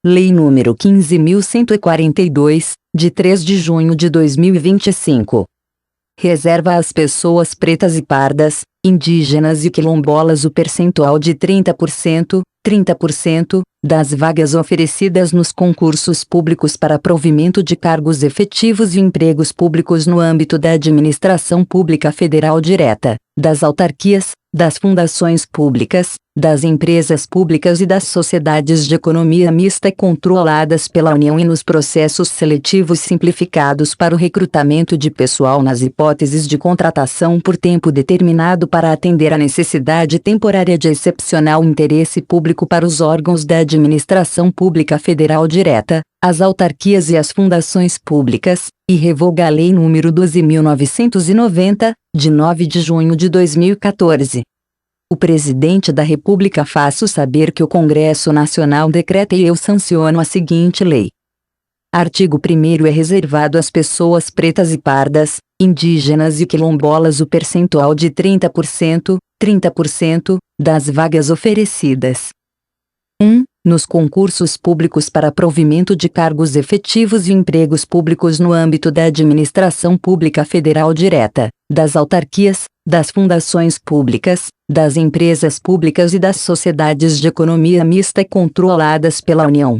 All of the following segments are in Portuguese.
Lei nº 15.142, de 3 de junho de 2025. Reserva às pessoas pretas e pardas, indígenas e quilombolas o percentual de 30%, das vagas oferecidas nos concursos públicos para provimento de cargos efetivos e empregos públicos no âmbito da administração pública federal direta, das autarquias, das fundações públicas, das empresas públicas e das sociedades de economia mista controladas pela União e nos processos seletivos simplificados para o recrutamento de pessoal nas hipóteses de contratação por tempo determinado para atender à necessidade temporária de excepcional interesse público para os órgãos da administração pública federal direta, as autarquias e as fundações públicas, e revoga a Lei nº 12.990, de 9 de junho de 2014. O Presidente da República faço saber que o Congresso Nacional decreta e eu sanciono a seguinte lei. Artigo 1º é reservado às pessoas pretas e pardas, indígenas e quilombolas o percentual de 30%, das vagas oferecidas. 1. Nos concursos públicos para provimento de cargos efetivos e empregos públicos no âmbito da administração pública federal direta, das autarquias, das fundações públicas, das empresas públicas e das sociedades de economia mista controladas pela União.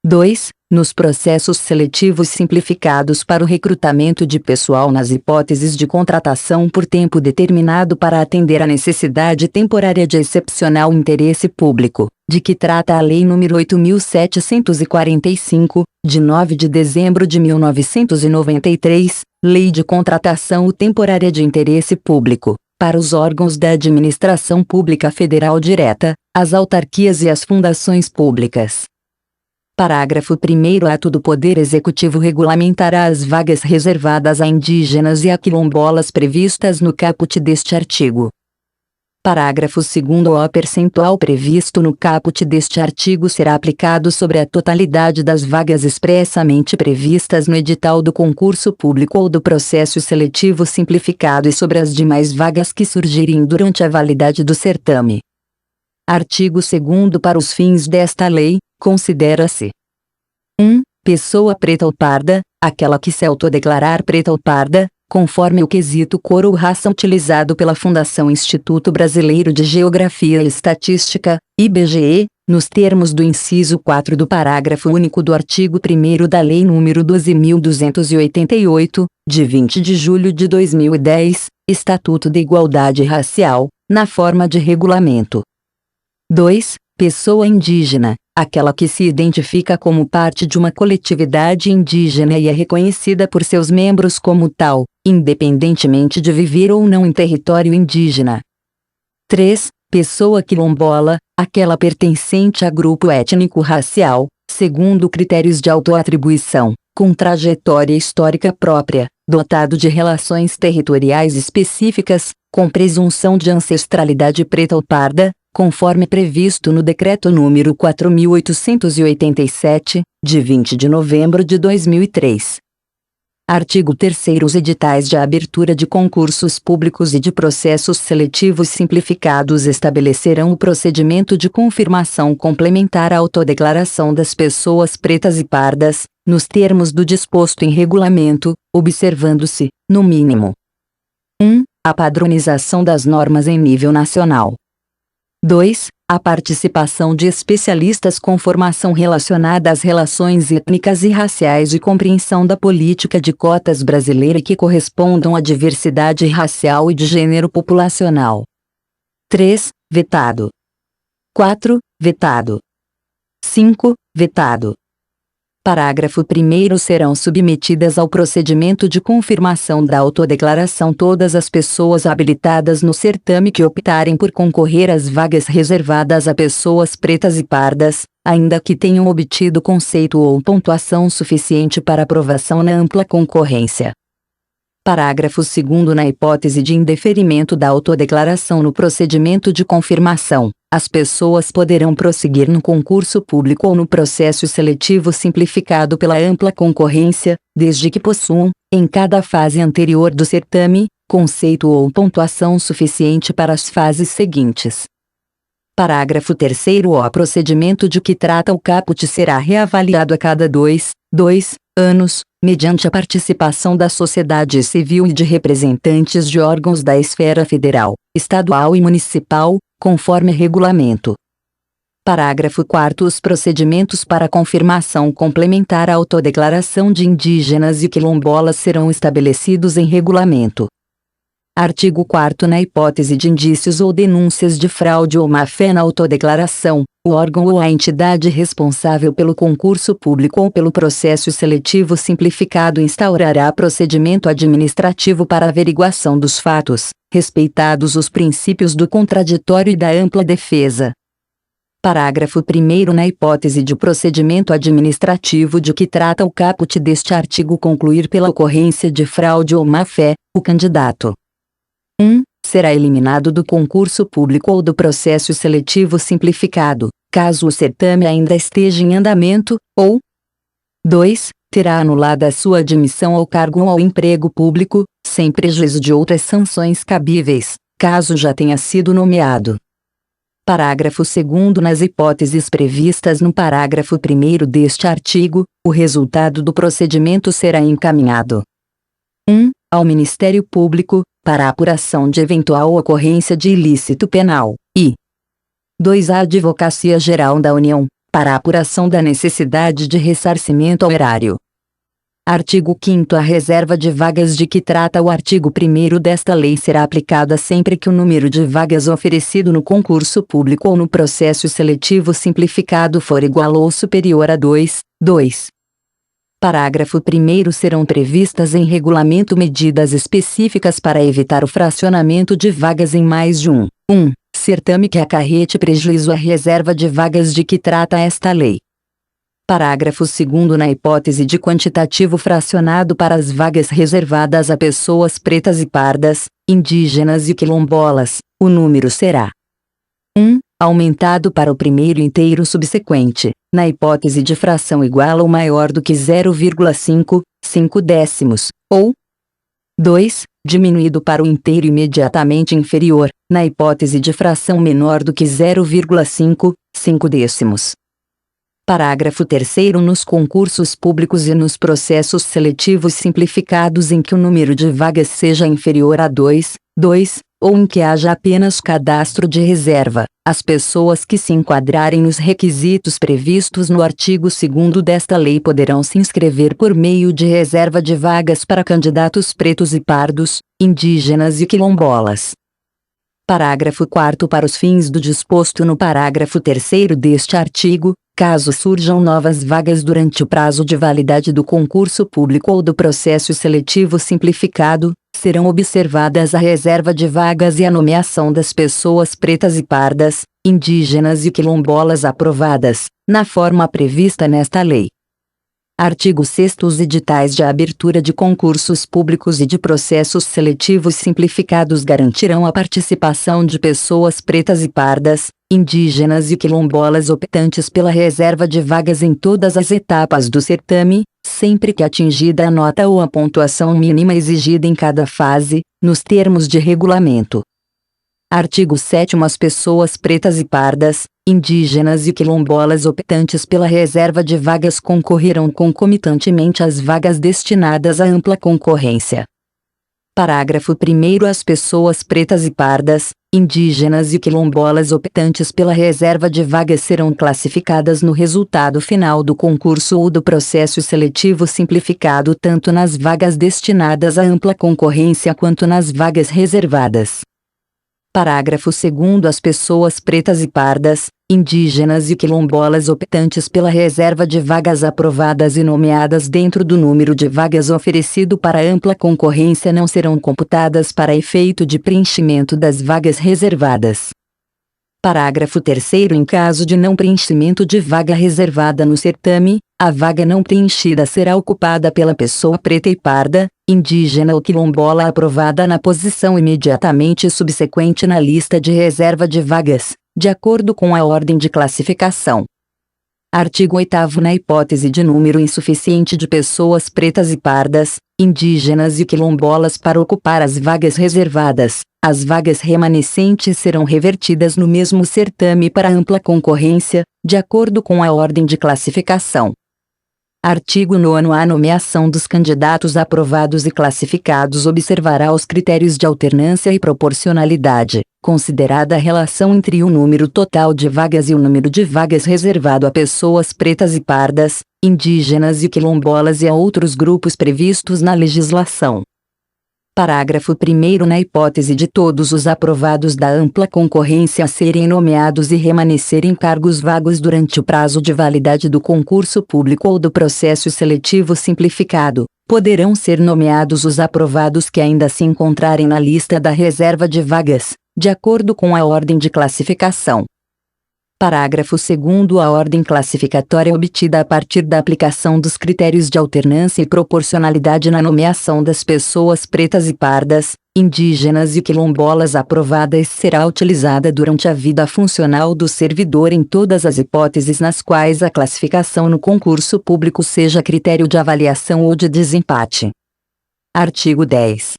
2. Nos processos seletivos simplificados para o recrutamento de pessoal nas hipóteses de contratação por tempo determinado para atender à necessidade temporária de excepcional interesse público, de que trata a Lei nº 8.745, de 9 de dezembro de 1993, Lei de Contratação Temporária de Interesse Público, para os órgãos da administração pública federal direta, as autarquias e as fundações públicas. Parágrafo 1º. Ato do Poder Executivo regulamentará as vagas reservadas a indígenas e a quilombolas previstas no caput deste artigo. Parágrafo 2º. O percentual previsto no caput deste artigo será aplicado sobre a totalidade das vagas expressamente previstas no edital do concurso público ou do processo seletivo simplificado e sobre as demais vagas que surgirem durante a validade do certame. Artigo 2º. Para os fins desta lei, considera-se 1. Pessoa preta ou parda, aquela que se autodeclarar preta ou parda, conforme o quesito cor ou raça utilizado pela Fundação Instituto Brasileiro de Geografia e Estatística, IBGE, nos termos do inciso 4 do parágrafo único do artigo 1º da Lei nº 12.288, de 20 de julho de 2010, Estatuto da Igualdade Racial, na forma de regulamento. 2. Pessoa indígena, aquela que se identifica como parte de uma coletividade indígena e é reconhecida por seus membros como tal, independentemente de viver ou não em território indígena. 3. Pessoa quilombola, aquela pertencente a grupo étnico-racial, segundo critérios de autoatribuição, com trajetória histórica própria, dotado de relações territoriais específicas, com presunção de ancestralidade preta ou parda, conforme previsto no Decreto nº 4.887, de 20 de novembro de 2003. Artigo 3º. Os editais de abertura de concursos públicos e de processos seletivos simplificados estabelecerão o procedimento de confirmação complementar à autodeclaração das pessoas pretas e pardas, nos termos do disposto em regulamento, observando-se, no mínimo, 1. A padronização das normas em nível nacional. 2. A participação de especialistas com formação relacionada às relações étnicas e raciais e compreensão da política de cotas brasileira que correspondam à diversidade racial e de gênero populacional. 3. Vetado. 4. Vetado. 5. Vetado. Parágrafo 1º. Serão submetidas ao procedimento de confirmação da autodeclaração todas as pessoas habilitadas no certame que optarem por concorrer às vagas reservadas a pessoas pretas e pardas, ainda que tenham obtido conceito ou pontuação suficiente para aprovação na ampla concorrência. Parágrafo 2º. Na hipótese de indeferimento da autodeclaração no procedimento de confirmação, as pessoas poderão prosseguir no concurso público ou no processo seletivo simplificado pela ampla concorrência, desde que possuam, em cada fase anterior do certame, conceito ou pontuação suficiente para as fases seguintes. Parágrafo 3º. O procedimento de que trata o caput será reavaliado a cada 2 anos, mediante a participação da sociedade civil e de representantes de órgãos da esfera federal, estadual e municipal, conforme regulamento. Parágrafo 4º. Os procedimentos para confirmação complementar à autodeclaração de indígenas e quilombolas serão estabelecidos em regulamento. Artigo 4º. Na hipótese de indícios ou denúncias de fraude ou má-fé na autodeclaração, o órgão ou a entidade responsável pelo concurso público ou pelo processo seletivo simplificado instaurará procedimento administrativo para averiguação dos fatos, respeitados os princípios do contraditório e da ampla defesa. Parágrafo 1º. Na hipótese de procedimento administrativo de que trata o caput deste artigo concluir pela ocorrência de fraude ou má-fé, o candidato 1. Será eliminado do concurso público ou do processo seletivo simplificado, caso o certame ainda esteja em andamento, ou 2. Terá anulada a sua admissão ao cargo ou ao emprego público, sem prejuízo de outras sanções cabíveis, caso já tenha sido nomeado. Parágrafo 2º. Nas hipóteses previstas no parágrafo 1º deste artigo, o resultado do procedimento será encaminhado 1. Ao Ministério Público, para a apuração de eventual ocorrência de ilícito penal, e 2. À Advocacia Geral da União, para a apuração da necessidade de ressarcimento ao erário. Artigo 5º. A reserva de vagas de que trata o artigo 1º desta lei será aplicada sempre que o número de vagas oferecido no concurso público ou no processo seletivo simplificado for igual ou superior a 2. Parágrafo 1º. Serão previstas em regulamento medidas específicas para evitar o fracionamento de vagas em mais de um certame que acarrete prejuízo à reserva de vagas de que trata esta lei. Parágrafo 2º. Na hipótese de quantitativo fracionado para as vagas reservadas a pessoas pretas e pardas, indígenas e quilombolas, o número será 1. Aumentado para o primeiro inteiro subsequente, na hipótese de fração igual ou maior do que 0,5 décimos, ou 2. Diminuído para o inteiro imediatamente inferior, na hipótese de fração menor do que 0,5 décimos. Parágrafo 3º. Nos concursos públicos e nos processos seletivos simplificados em que o número de vagas seja inferior a 2, ou em que haja apenas cadastro de reserva, as pessoas que se enquadrarem nos requisitos previstos no artigo 2º desta lei poderão se inscrever por meio de reserva de vagas para candidatos pretos e pardos, indígenas e quilombolas. Parágrafo 4º. Para os fins do disposto no parágrafo 3º deste artigo, caso surjam novas vagas durante o prazo de validade do concurso público ou do processo seletivo simplificado, serão observadas a reserva de vagas e a nomeação das pessoas pretas e pardas, indígenas e quilombolas aprovadas, na forma prevista nesta lei. Artigo 6º. Os editais de abertura de concursos públicos e de processos seletivos simplificados garantirão a participação de pessoas pretas e pardas, indígenas e quilombolas optantes pela reserva de vagas em todas as etapas do certame, sempre que atingida a nota ou a pontuação mínima exigida em cada fase, nos termos de regulamento. Artigo 7º. As pessoas pretas e pardas, indígenas e quilombolas optantes pela reserva de vagas concorrerão concomitantemente às vagas destinadas à ampla concorrência. Parágrafo 1º. As pessoas pretas e pardas, indígenas e quilombolas optantes pela reserva de vagas serão classificadas no resultado final do concurso ou do processo seletivo simplificado tanto nas vagas destinadas à ampla concorrência quanto nas vagas reservadas. Parágrafo 2º. As pessoas pretas e pardas, indígenas e quilombolas optantes pela reserva de vagas aprovadas e nomeadas dentro do número de vagas oferecido para ampla concorrência não serão computadas para efeito de preenchimento das vagas reservadas. Parágrafo 3º. Em caso de não preenchimento de vaga reservada no certame, a vaga não preenchida será ocupada pela pessoa preta e parda, indígena ou quilombola aprovada na posição imediatamente subsequente na lista de reserva de vagas, de acordo com a ordem de classificação. Artigo 8º. Na hipótese de número insuficiente de pessoas pretas e pardas, indígenas e quilombolas para ocupar as vagas reservadas. As vagas remanescentes serão revertidas no mesmo certame para ampla concorrência, de acordo com a ordem de classificação. Artigo 9º. A nomeação dos candidatos aprovados e classificados observará os critérios de alternância e proporcionalidade, considerada a relação entre o número total de vagas e o número de vagas reservado a pessoas pretas e pardas, indígenas e quilombolas e a outros grupos previstos na legislação. Parágrafo 1º. Na hipótese de todos os aprovados da ampla concorrência serem nomeados e remanescerem cargos vagos durante o prazo de validade do concurso público ou do processo seletivo simplificado, poderão ser nomeados os aprovados que ainda se encontrarem na lista da reserva de vagas, de acordo com a ordem de classificação. Parágrafo 2º. A ordem classificatória obtida a partir da aplicação dos critérios de alternância e proporcionalidade na nomeação das pessoas pretas e pardas, indígenas e quilombolas aprovadas será utilizada durante a vida funcional do servidor em todas as hipóteses nas quais a classificação no concurso público seja critério de avaliação ou de desempate. Artigo 10.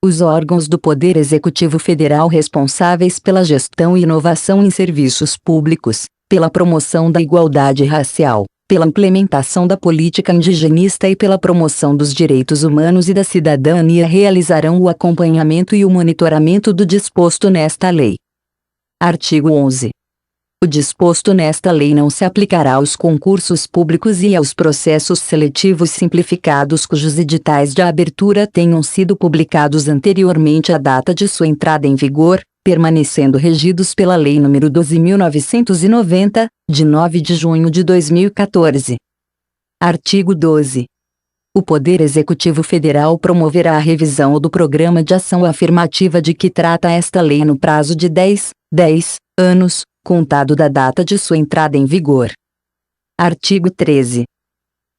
Os órgãos do Poder Executivo Federal responsáveis pela gestão e inovação em serviços públicos, pela promoção da igualdade racial, pela implementação da política indigenista e pela promoção dos direitos humanos e da cidadania realizarão o acompanhamento e o monitoramento do disposto nesta lei. Artigo 11. O disposto nesta lei não se aplicará aos concursos públicos e aos processos seletivos simplificados cujos editais de abertura tenham sido publicados anteriormente à data de sua entrada em vigor, permanecendo regidos pela Lei nº 12.990, de 9 de junho de 2014. Artigo 12. O Poder Executivo Federal promoverá a revisão do Programa de Ação Afirmativa de que trata esta lei no prazo de 10 anos, contado da data de sua entrada em vigor. Artigo 13.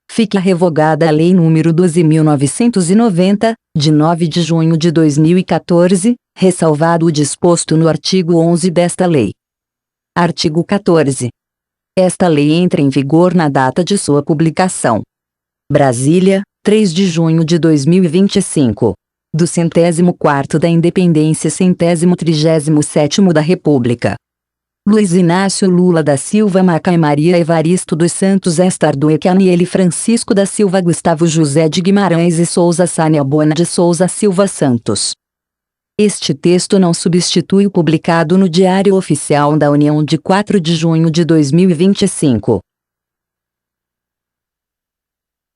Fica revogada a Lei nº 12.990, de 9 de junho de 2014, ressalvado o disposto no artigo 11 desta lei. Artigo 14. Esta lei entra em vigor na data de sua publicação. Brasília, 3 de junho de 2025. Do 104º da Independência 137º da República. Luiz Inácio Lula da Silva Macaé Maria Evaristo dos Santos Estardueque Aniele Francisco da Silva Gustavo José de Guimarães e Souza Sânia Bona de Souza Silva Santos. Este texto não substitui o publicado no Diário Oficial da União de 4 de junho de 2025.